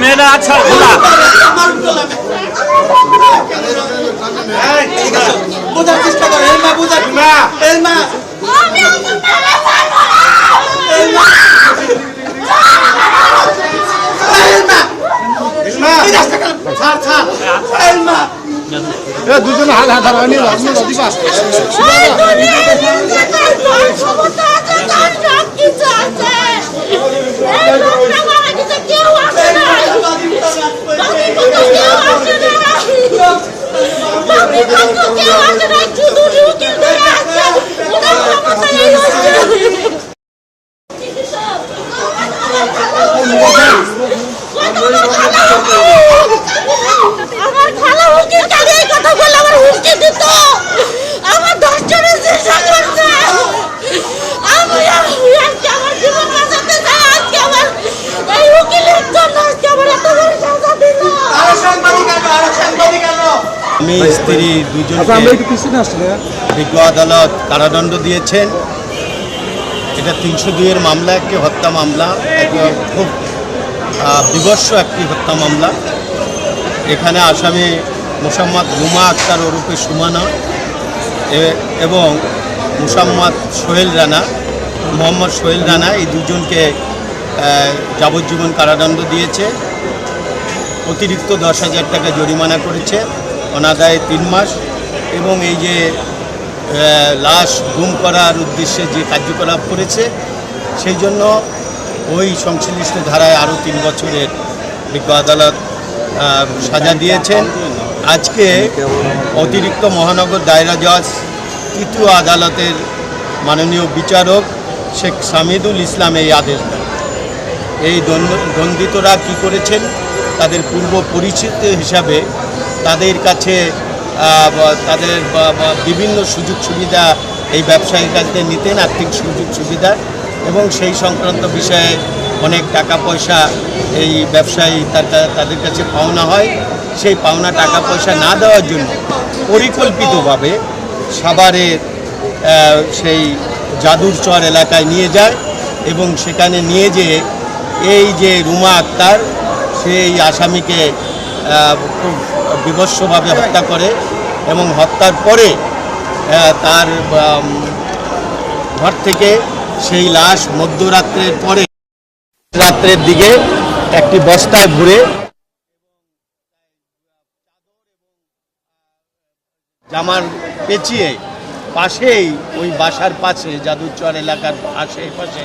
মেয়েরা আচ্ছা বোঝার চেষ্টা করে দুজন হাত হাত হারানি আমার খালা হুকি কালে কথা বলে আমার হুকি দিত আমার 10 জনের চেষ্টা করছে আমি আমার জীবন বাঁচাতে চাই আজকে আমার এই উকিলের জন্য আজকে আমার এত বড় সাজা দিল আমি স্ত্রী দুজনকে বিজ্ঞ আদালত কারাদণ্ড দিয়েছেন। এটা 302-এর মামলা, একটি হত্যা মামলা, খুব বিভৎস একটি হত্যা মামলা। এখানে আসামি মোসাম্মদ রুমা আক্তার ওরফে সুমানা এবং মোসাম্মদ সোহেল রানা, মোহাম্মদ সোহেল রানা, এই দুজনকে যাবজ্জীবন কারাদণ্ড দিয়েছে। অতিরিক্ত 10,000 টাকা জরিমানা করেছে, অনাদায়ে 3 মাস। এবং এই যে লাশ গুম করার উদ্দেশ্যে যে কার্যকলাপ করেছে সেই জন্য ওই সংশ্লিষ্ট ধারায় আরও 3 বছরের বিজ্ঞ আদালত সাজা দিয়েছেন। আজকে অতিরিক্ত মহানগর দায়রা জজ তৃতীয় আদালতের মাননীয় বিচারক শেখ সামিদুল ইসলাম এই আদেশ দেন। এই দণ্ডিতরা কি করেছেন, তাদের পূর্ব পরিচিত হিসাবে তাদের কাছে তাদের বিভিন্ন সুযোগ সুবিধা এই ব্যবসায়ীর কাছে নিতেন, আর্থিক সুযোগ সুবিধা, এবং সেই সংক্রান্ত বিষয়ে অনেক টাকা পয়সা এই ব্যবসায়ী তাদের কাছে পাওনা হয়। সেই পাওনা টাকা পয়সা না দেওয়ার জন্য পরিকল্পিতভাবে সাভারের সেই জাদুর চর এলাকায় নিয়ে যায় এবং সেখানে নিয়ে যেয়ে এই যে রুমা আক্তার সেই আসামিকে খুব বিভৎসভাবে হত্যা করে এবং হত্যার পরে তার ঘর থেকে সেই লাশ মধ্যরাত্রের পরে রাত্রের দিকে একটি বস্তায় ভরে জামার পেঁচিয়ে পাশেই ওই বাসার পাশে জাদুচর এলাকার পাশে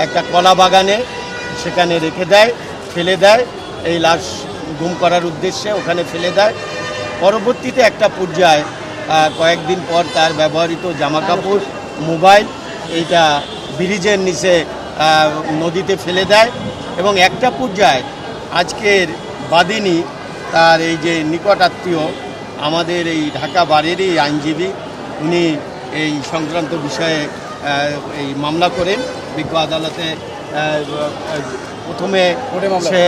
একটা কলা বাগানে সেখানে রেখে দেয়, ফেলে দেয়। এই লাশ গুম করার উদ্দেশ্যে ওখানে ফেলে দেয়। পরবর্তীতে একটা পর্যায়ে কয়েকদিন পর তার ব্যবহৃত জামাকাপড়, মোবাইল এইটা ব্রিজের নিচে নদীতে ফেলে দেয়। এবং একটা পর্যায়ে আজকের বাদিনী তার এই যে নিকট আত্মীয় আমাদের এই ঢাকা বারেরই আইনজীবী, উনি এই সংক্রান্ত বিষয়ে এই মামলা করেন বিজ্ঞ আদালতে। প্রথমে সে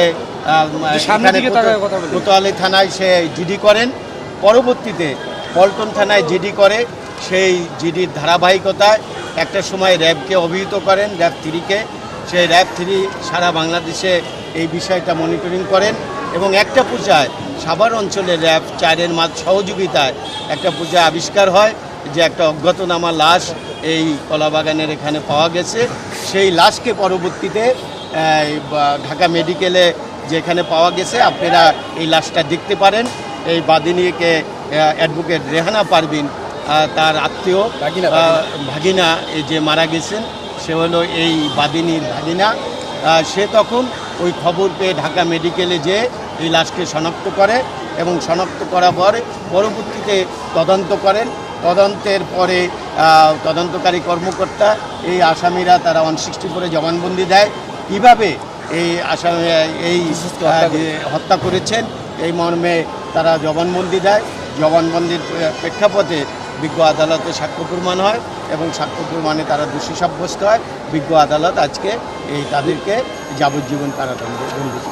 কোতোয়ালি থানায় সে জিডি করেন, পরবর্তীতে পল্টন থানায় জিডি করে। সেই জিডির ধারাবাহিকতায় একটা সময় র্যাবকে অভিহিত করেন, র্যাব 3-কে। সেই র্যাব 3 সারা বাংলাদেশে এই বিষয়টা মনিটরিং করেন এবং একটা পর্যায়ে সাভার অঞ্চলে র্যাব 4-এর সহযোগিতায় একটা পর্যায়ে আবিষ্কার হয় যে একটা অজ্ঞাতনামা লাশ এই কলাবাগানের এখানে পাওয়া গেছে। সেই লাশকে পরবর্তীতে ঢাকা মেডিকেলে যেখানে পাওয়া গেছে, আপনারা এই লাশটা দেখতে পারেন। এই বাদিনীকে অ্যাডভোকেট রেহানা পারভিন, তার আত্মীয় ভাগিনা এই যে মারা গেছেন, সে হলো এই বাদিনীর ভাগিনা। সে তখন ওই খবর পেয়ে ঢাকা মেডিকেলে যেয়ে এই লাশকে শনাক্ত করে এবং শনাক্ত করার পরে পরবর্তীতে তদন্ত করেন। তদন্তের পরে তদন্তকারী কর্মকর্তা এই আসামিরা তারা 164 জবানবন্দি দেয় কীভাবে এই আসামি এই হত্যা করেছেন এই মর্মে তারা জবানবন্দি দেয়। জবানবন্দির প্রেক্ষাপটে বিজ্ঞ আদালতে সাক্ষ্য প্রমাণ হয় এবং সাক্ষ্য প্রমাণে তারা দোষী সাব্যস্ত হয়। বিজ্ঞ আদালত আজকে তাদেরকে যাবজ্জীবন কারাদণ্ড দণ্ডিত।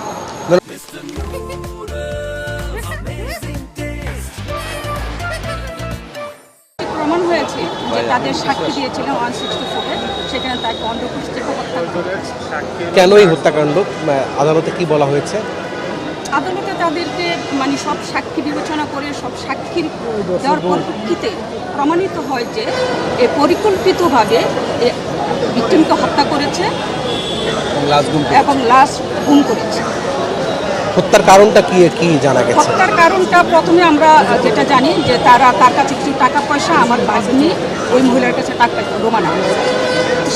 প্রমাণ হয়েছে যে তাদের সাক্ষী দিয়েছিলেন 164-এ, সেখানে তাকে অনুপস্থিত হত্যা কেন এই হত্যাকাণ্ড আদালতে কি বলা হয়েছে? আদালতে তাদেরকে মানে সব সাক্ষী বিবেচনা করে সব সাক্ষীর দেওয়ার পরিপ্রেক্ষিতে প্রমাণিত হয় যে এ পরিকল্পিতভাবে ভিকটিমকে হত্যা করেছে এবং লাশ গুম করেছে। হত্যার কারণটা কি জানা গেছে? হত্যার কারণটা প্রথমে আমরা যেটা জানি যে তার কাছে কিছু টাকা পয়সা আমার বাগনি ওই মহিলার কাছে টাকা রোমানা,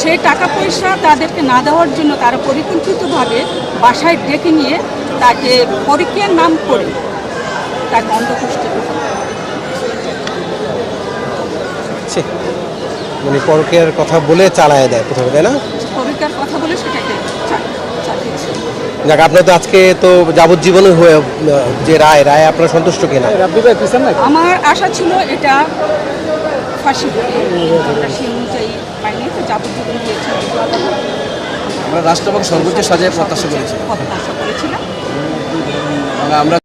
সেই টাকা পয়সা তাদেরকে না দেওয়ার জন্য তারা পরিকল্পিতভাবে বাসায় ডেকে নিয়ে তাকে পরকীয়ার নাম করে তাকে অন্ধপুষ্টি করে। মানে পরকীয়ার কথা বলে চালায় দেয় প্রথমে, তাই না? পরকীয়ার কথা বলে সেটাকে চালিয়েছে। যাক, আপনার তো আজকে তো যাবজ্জীবনে হয়ে যে রায় আপনারা সন্তুষ্ট কিনা? আমার আশা ছিল এটা ফাঁসি হবে, আমরা সেই অনুযায়ী পাইনি, তো যাবজ্জীবন দিয়েছে। আমরা রাষ্ট্রপতি সর্বোচ্চ সাজায় প্রত্যাশা করেছি। প্রত্যাশা করেছিলাম। আমরা